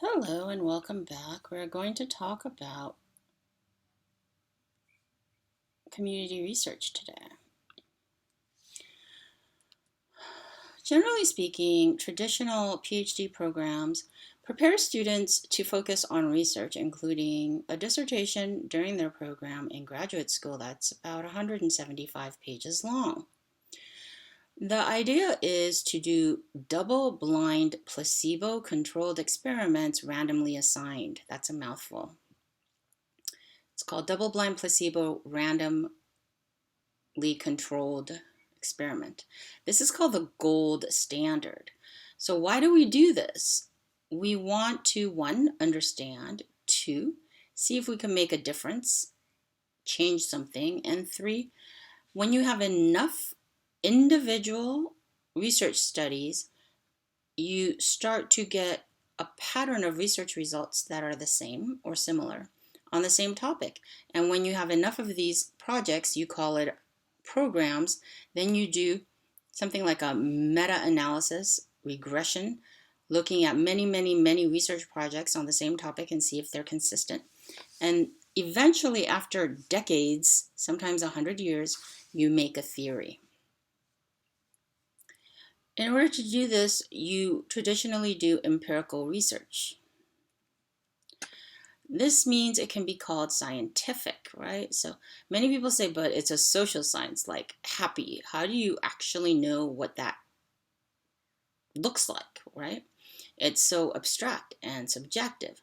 Hello and welcome back. We're going to talk about community research today. Generally speaking, traditional PhD programs prepare students to focus on research, including a dissertation during their program in graduate school that's about 175 pages long. The idea is to do double-blind, placebo-controlled experiments randomly assigned. That's a mouthful. It's called double-blind, placebo, randomly controlled experiment. This is called the gold standard. So why do we do this? We want to, one, understand, two, see if we can make a difference, change something, and three, when you have enough individual research studies, you start to get a pattern of research results that are the same or similar on the same topic. And when you have enough of these projects, you call it programs, then you do something like a meta-analysis, regression, looking at many research projects on the same topic and see if they're consistent. And eventually, after decades, sometimes 100 years, you make a theory. In order to do this, you traditionally do empirical research. This means it can be called scientific, right? So many people say, but it's a social science, like happy. How do you actually know what that looks like, right? It's so abstract and subjective.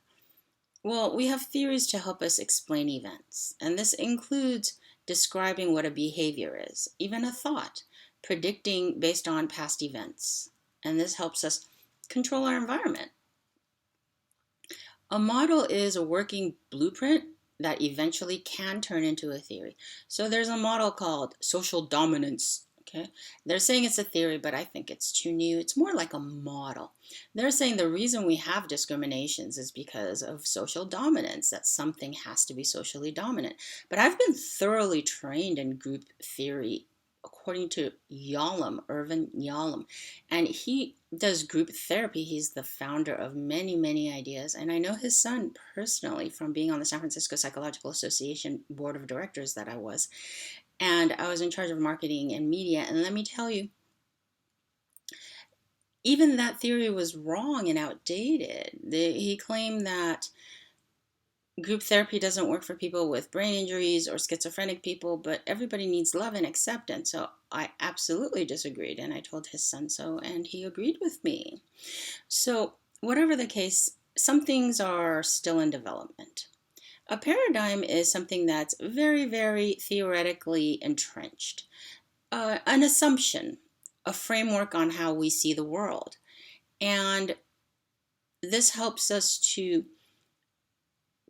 Well, we have theories to help us explain events, and this includes describing what a behavior is, even a thought, predicting based on past events, and this helps us control our environment. A model is a working blueprint that eventually can turn into a theory. So there's a model called social dominance. Okay, they're saying it's a theory, but I think it's too new. It's more like a model. They're saying the reason we have discriminations is because of social dominance, that something has to be socially dominant. But I've been thoroughly trained in group theory according to Irvin Yalom, and he does group therapy. He's the founder of many ideas, and I know his son personally from being on the San Francisco Psychological Association board of directors that I was, and I was in charge of marketing and media. And let me tell you, even that theory was wrong and outdated. He claimed that group therapy doesn't work for people with brain injuries or schizophrenic people, but everybody needs love and acceptance. So I absolutely disagreed, and I told his son so, and he agreed with me. So whatever the case, some things are still in development. A paradigm is something that's very theoretically entrenched. An assumption, a framework on how we see the world. And this helps us to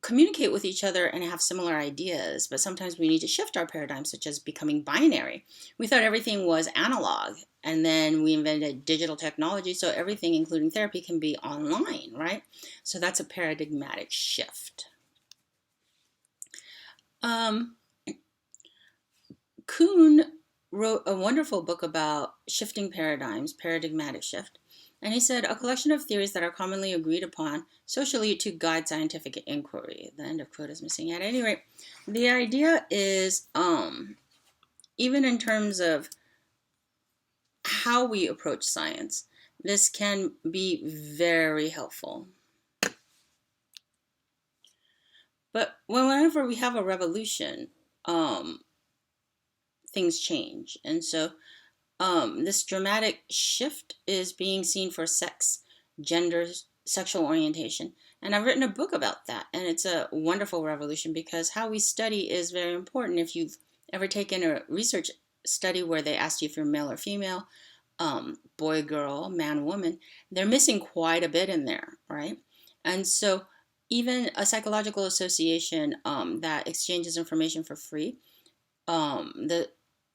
communicate with each other and have similar ideas, but sometimes we need to shift our paradigms, such as becoming binary. We thought everything was analog, and then we invented digital technology, so everything, including therapy, can be online, right? So that's a paradigmatic shift. Kuhn wrote a wonderful book about shifting paradigms, paradigmatic shift. And he said, a collection of theories that are commonly agreed upon socially to guide scientific inquiry. The end of quote is missing. At any rate, the idea is, even in terms of how we approach science, this can be very helpful. But whenever we have a revolution, things change. And so this dramatic shift is being seen for sex, gender, sexual orientation. And I've written a book about that. And it's a wonderful revolution because how we study is very important. If you've ever taken a research study where they asked you if you're male or female, boy, girl, man, woman, they're missing quite a bit in there, right? And so even a psychological association that exchanges information for free, the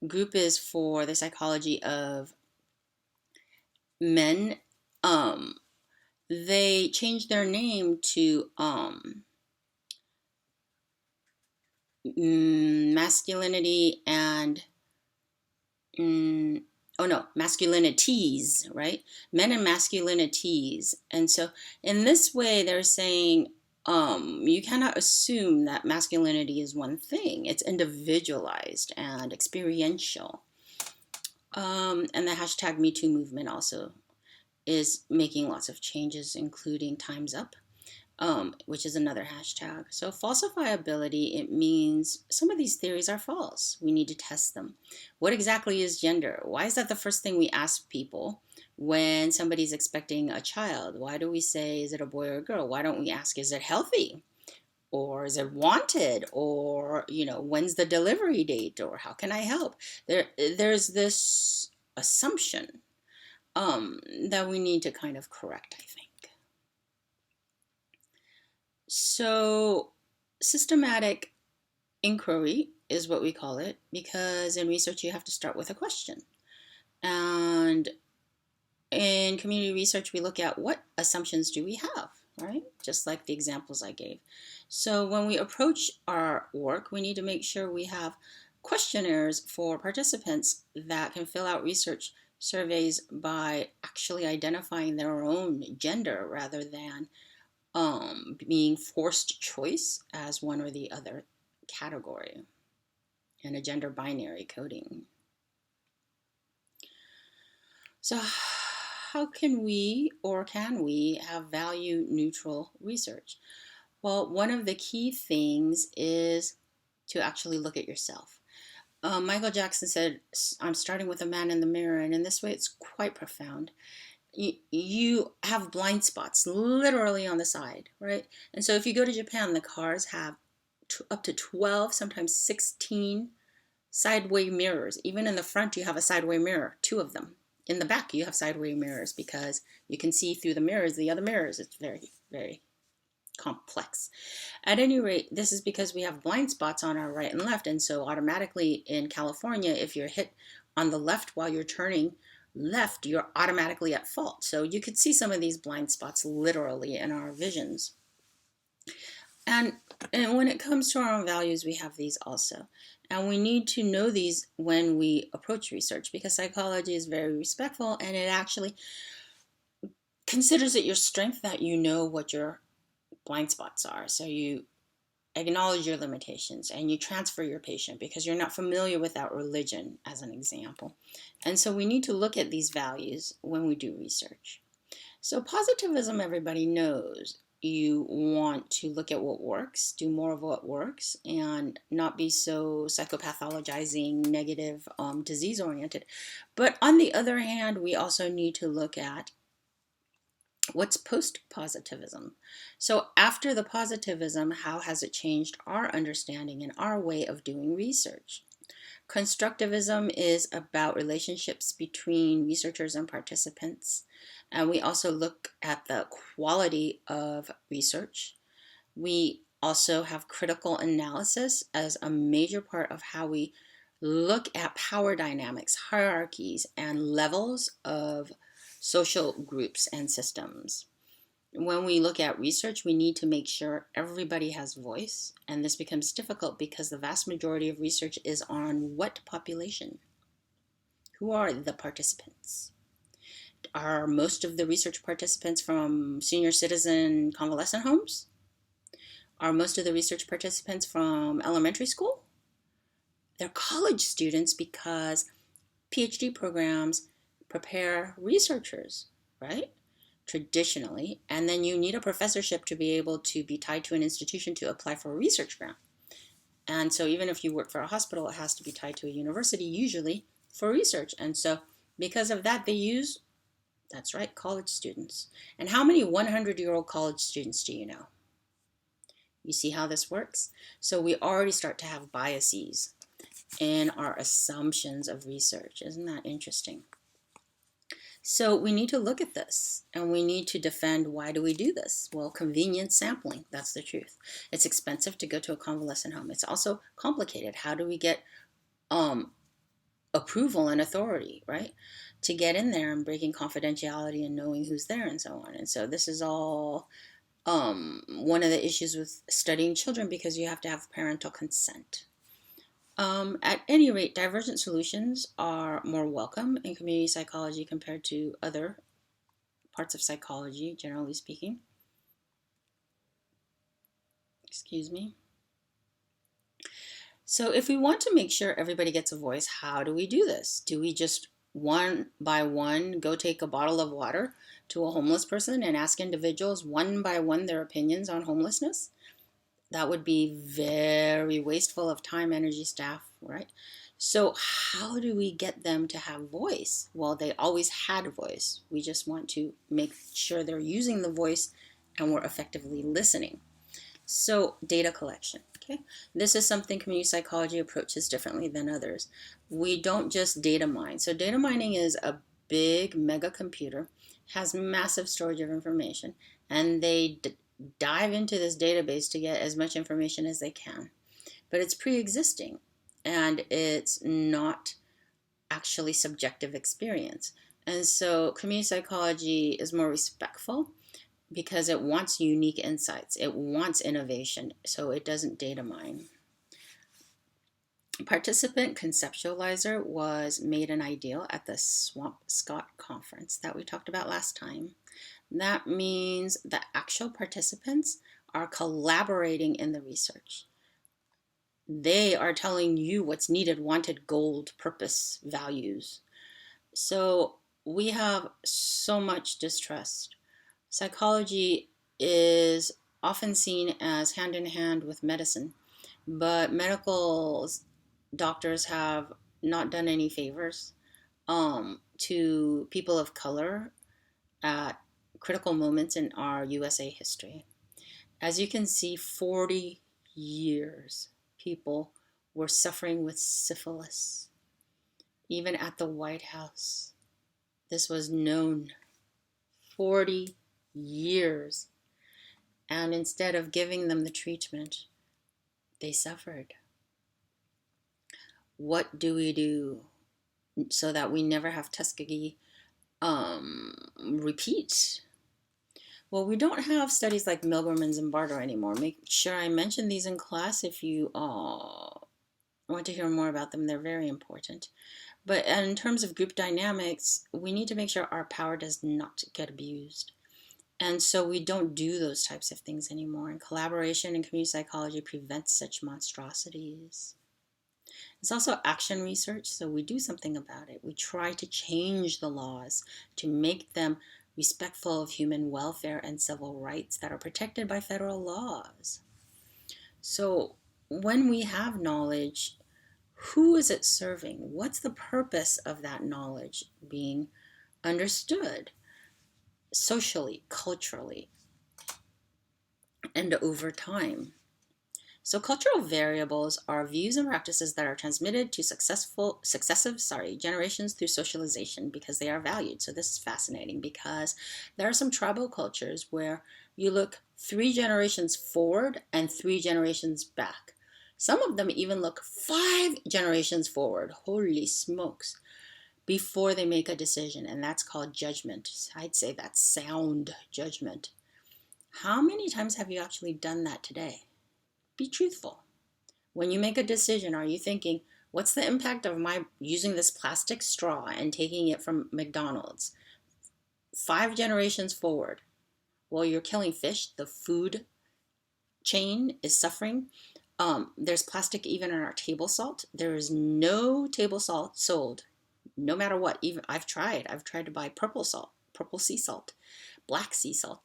group is for the psychology of men. They changed their name to masculinity and oh no, masculinities, right? Men and masculinities. And so in this way, they're saying you cannot assume that masculinity is one thing. It's individualized and experiential. And the hashtag Me Too movement also is making lots of changes, including Time's Up, which is another hashtag. So falsifiability, it means some of these theories are false. We need to test them. What exactly is gender? Why is that the first thing we ask people when somebody's expecting a child? Why do we say, is it a boy or a girl? Why don't we ask, is it healthy? Or is it wanted? Or, when's the delivery date? Or how can I help? There's this assumption that we need to kind of correct, I think. So, systematic inquiry is what we call it, because in research you have to start with a question. And in community research, we look at what assumptions do we have, right? Just like the examples I gave. So when we approach our work, we need to make sure we have questionnaires for participants that can fill out research surveys by actually identifying their own gender rather than being forced choice as one or the other category and a gender binary coding. So how can we have value neutral research? Well, one of the key things is to actually look at yourself. Michael Jackson said, I'm starting with a man in the mirror, and in this way it's quite profound. You have blind spots literally on the side, right? And so if you go to Japan, the cars have up to 12, sometimes 16 sideway mirrors. Even in the front, you have a sideway mirror, 2 of them. In the back, you have sideway mirrors because you can see through the mirrors, the other mirrors. It's very, very complex. At any rate, this is because we have blind spots on our right and left. And so automatically in California, if you're hit on the left while you're turning left, you're automatically at fault. So you could see some of these blind spots literally in our visions. And when it comes to our own values, we have these also. And we need to know these when we approach research, because psychology is very respectful, and it actually considers it your strength that you know what your blind spots are. So you acknowledge your limitations and you transfer your patient because you're not familiar with that religion, as an example. And so we need to look at these values when we do research. So positivism, everybody knows. You want to look at what works, do more of what works, and not be so psychopathologizing, negative, disease-oriented. But on the other hand, we also need to look at what's post-positivism. So after the positivism, how has it changed our understanding and our way of doing research? Constructivism is about relationships between researchers and participants. And we also look at the quality of research. We also have critical analysis as a major part of how we look at power dynamics, hierarchies, and levels of social groups and systems. When we look at research, we need to make sure everybody has voice, and this becomes difficult because the vast majority of research is on what population? Who are the participants? Are most of the research participants from senior citizen convalescent homes? Are most of the research participants from elementary school? They're college students because PhD programs prepare researchers, right? Traditionally, and then you need a professorship to be able to be tied to an institution to apply for a research grant. And so even if you work for a hospital, it has to be tied to a university usually for research. And so because of that, they use, that's right, college students. And how many 100-year-old college students do you know? You see how this works? So we already start to have biases in our assumptions of research. Isn't that interesting? So we need to look at this, and we need to defend, why do we do this? Well, convenience sampling, that's the truth. It's expensive to go to a convalescent home. It's also complicated. How do we get approval and authority, right? To get in there and breaking confidentiality and knowing who's there and so on. And so this is all one of the issues with studying children, because you have to have parental consent. At any rate, divergent solutions are more welcome in community psychology compared to other parts of psychology, generally speaking. Excuse me. So if we want to make sure everybody gets a voice, how do we do this? Do we just one by one go take a bottle of water to a homeless person and ask individuals one by one their opinions on homelessness? That would be very wasteful of time, energy, staff, right? So how do we get them to have voice? Well, they always had a voice. We just want to make sure they're using the voice and we're effectively listening. So data collection, okay? This is something community psychology approaches differently than others. We don't just data mine. So data mining is a big mega computer, has massive storage of information, and they dive into this database to get as much information as they can. But it's pre-existing, and it's not actually subjective experience. And so community psychology is more respectful because it wants unique insights. It wants innovation, so it doesn't data mine. Participant conceptualizer was made an ideal at the Swampscott conference that we talked about last time. That means the actual participants are collaborating in the research. They are telling you what's needed, wanted, goal, purpose, values. So we have so much distrust. Psychology is often seen as hand in hand with medicine, but medical doctors have not done any favors to people of color at critical moments in our USA history. As you can see, 40 years people were suffering with syphilis, even at the White House. This was known. 40 years. And instead of giving them the treatment, they suffered. What do we do so that we never have Tuskegee repeat? Well, we don't have studies like Milgram and Zimbardo anymore. Make sure I mention these in class if you want to hear more about them. They're very important. But in terms of group dynamics, we need to make sure our power does not get abused. And so we don't do those types of things anymore. And collaboration in community psychology prevents such monstrosities. It's also action research, so we do something about it. We try to change the laws to make them respectful of human welfare and civil rights that are protected by federal laws. So when we have knowledge, who is it serving? What's the purpose of that knowledge being understood? Socially, culturally, and over time. So cultural variables are views and practices that are transmitted to successive generations through socialization because they are valued. So this is fascinating because there are some tribal cultures where you look 3 generations forward and 3 generations back. Some of them even look 5 generations forward. Holy smokes. Before they make a decision, and that's called judgment. I'd say that's sound judgment. How many times have you actually done that today? Be truthful. When you make a decision, are you thinking, what's the impact of my using this plastic straw and taking it from McDonald's? 5 generations forward. Well, you're killing fish. The food chain is suffering. There's plastic even in our table salt. There is no table salt sold, no matter what. Even I've tried to buy purple salt, purple sea salt, black sea salt.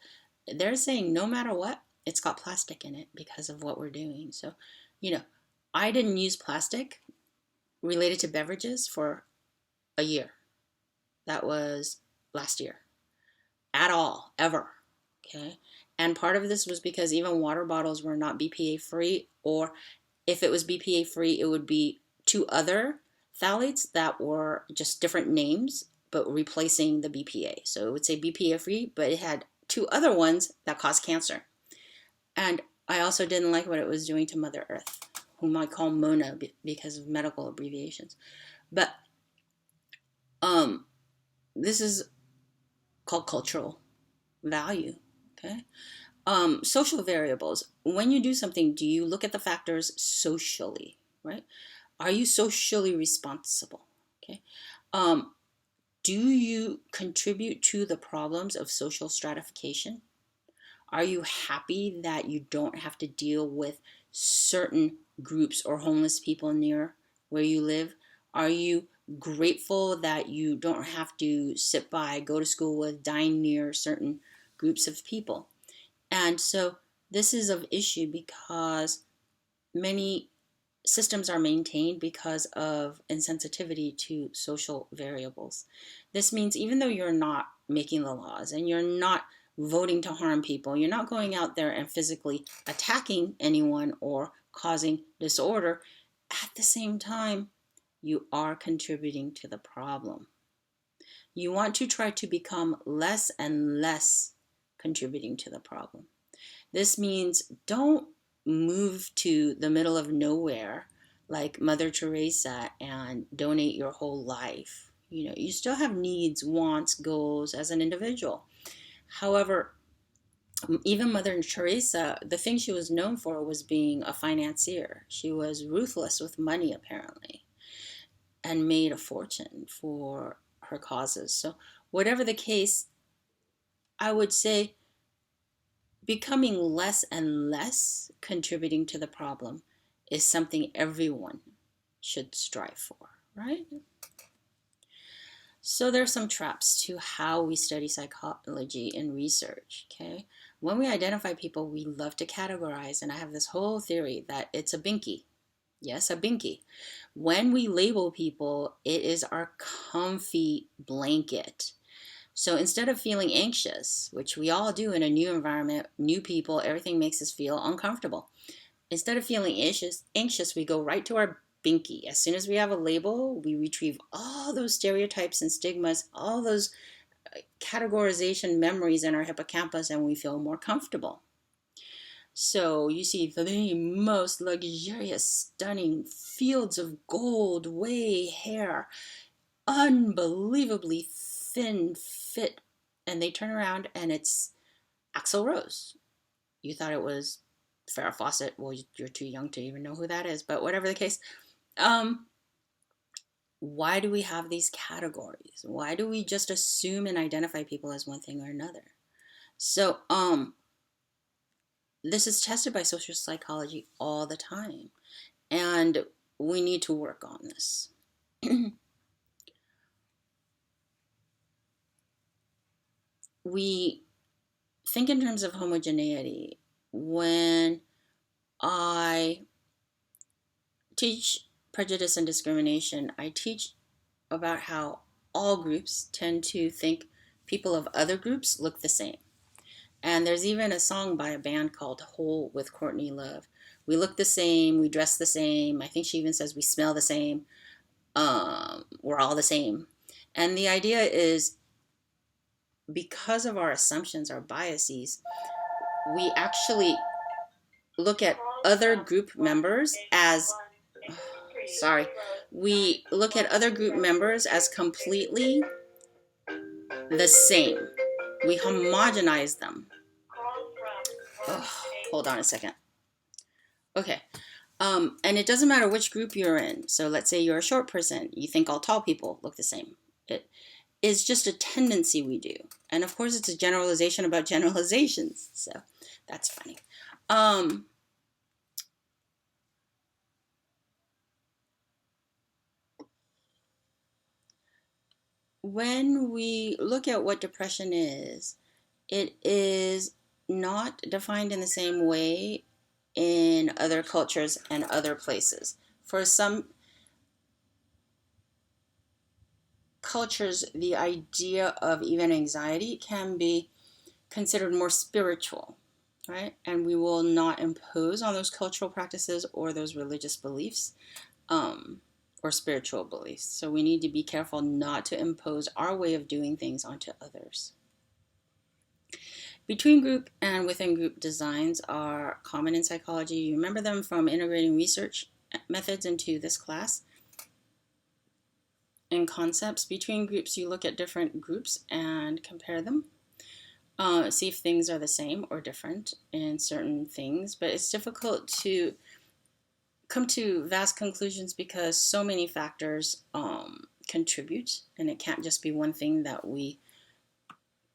They're saying no matter what, it's got plastic in it because of what we're doing. So, I didn't use plastic related to beverages for a year. That was last year. At all, ever. Okay. And part of this was because even water bottles were not BPA free, or if it was BPA free, it would be 2 other phthalates that were just different names, but replacing the BPA. So it would say BPA free, but it had 2 other ones that cause cancer. And I also didn't like what it was doing to Mother Earth, whom I call Mona because of medical abbreviations. But this is called cultural value. Okay. Social variables. When you do something, do you look at the factors socially, right? Are you socially responsible? Okay. Do you contribute to the problems of social stratification? Are you happy that you don't have to deal with certain groups or homeless people near where you live? Are you grateful that you don't have to sit by, go to school with, dine near certain groups of people? And so this is of issue because many systems are maintained because of insensitivity to social variables. This means even though you're not making the laws and you're not voting to harm people, you're not going out there and physically attacking anyone or causing disorder, at the same time, you are contributing to the problem. You want to try to become less and less contributing to the problem. This means don't move to the middle of nowhere like Mother Teresa and donate your whole life. You know, you still have needs, wants, goals as an individual. However, even Mother Teresa, the thing she was known for was being a financier. She was ruthless with money, apparently, and made a fortune for her causes. So, whatever the case, I would say becoming less and less contributing to the problem is something everyone should strive for, right? So there are some traps to how we study psychology in research, okay? When we identify people, we love to categorize, and I have this whole theory that it's a binky. Yes, a binky. When we label people, it is our comfy blanket. So instead of feeling anxious, which we all do in a new environment, new people, everything makes us feel uncomfortable. Instead of feeling anxious, we go right to our binky. As soon as we have a label, we retrieve all those stereotypes and stigmas, all those categorization memories in our hippocampus, and we feel more comfortable. So you see the most luxurious, stunning fields of gold, way hair, unbelievably thin fit, and they turn around and it's Axl Rose. You thought it was Farrah Fawcett. Well, you're too young to even know who that is, but whatever the case. Why do we have these categories? Why do we just assume and identify people as one thing or another? So, this is tested by social psychology all the time, and we need to work on this. We think in terms of homogeneity. When I teach prejudice and discrimination, I teach about how all groups tend to think people of other groups look the same. And there's even a song by a band called Hole with Courtney Love. We look the same, we dress the same. I think she even says we smell the same. We're all the same. And the idea is because of our assumptions, our biases, we actually look at other group members as sorry, we look at other group members as completely the same. We homogenize them. Oh, hold on a second. Okay. And it doesn't matter which group you're in. So let's say you're a short person. You think all tall people look the same. It is just a tendency we do. And of course, it's a generalization about generalizations. So that's funny. When we look at what depression is, it is not defined in the same way in other cultures and other places. For some cultures, the idea of even anxiety can be considered more spiritual, right? And we will not impose on those cultural practices or those religious beliefs or spiritual beliefs. So we need to be careful not to impose our way of doing things onto others. Between group and within group designs are common in psychology. You remember them from integrating research methods into this class. In concepts, between groups, you look at different groups and compare them. See if things are the same or different in certain things, but it's difficult to come to vast conclusions because so many factors contribute, and it can't just be one thing that we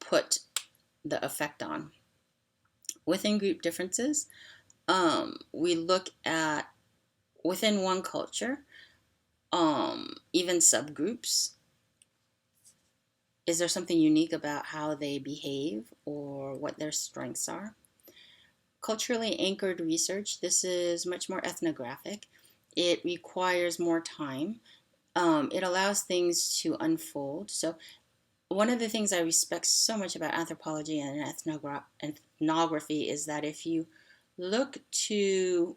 put the effect on. Within group differences, we look at within one culture, even subgroups. Is there something unique about how they behave or what their strengths are? Culturally anchored research, this is much more ethnographic. It requires more time. It allows things to unfold. So one of the things I respect so much about anthropology and ethnography is that if you look to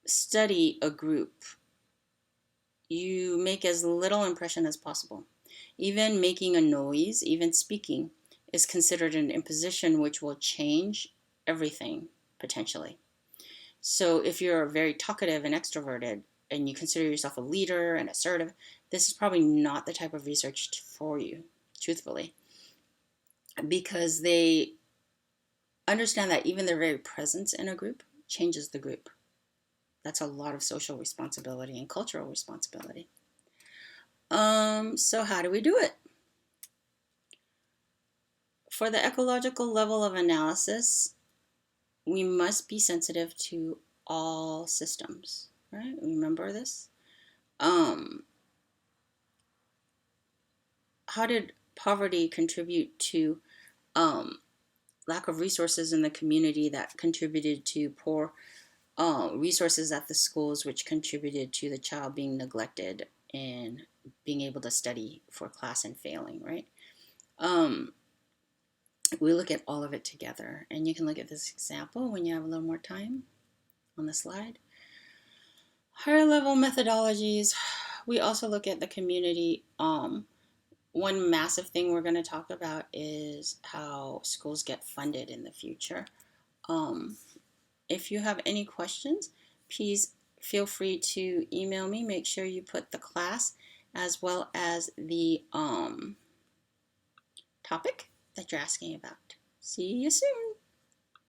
study a group, you make as little impression as possible. Even making a noise, even speaking, is considered an imposition which will change everything potentially. So if you're very talkative and extroverted and you consider yourself a leader and assertive, this is probably not the type of research for you, truthfully, because they understand that even their very presence in a group changes the group. That's a lot of social responsibility and cultural responsibility. So how do we do it? For the ecological level of analysis, we must be sensitive to all systems, right? Remember this? How did poverty contribute to lack of resources in the community that contributed to poor resources at the schools, which contributed to the child being neglected and being able to study for class and failing, right? We look at all of it together, and you can look at this example when you have a little more time on the slide. Higher level methodologies, we also look at the community. One massive thing we're going to talk about is how schools get funded in the future. If you have any questions, please feel free to email me. Make sure you put the class as well as the topic that you're asking about. See you soon.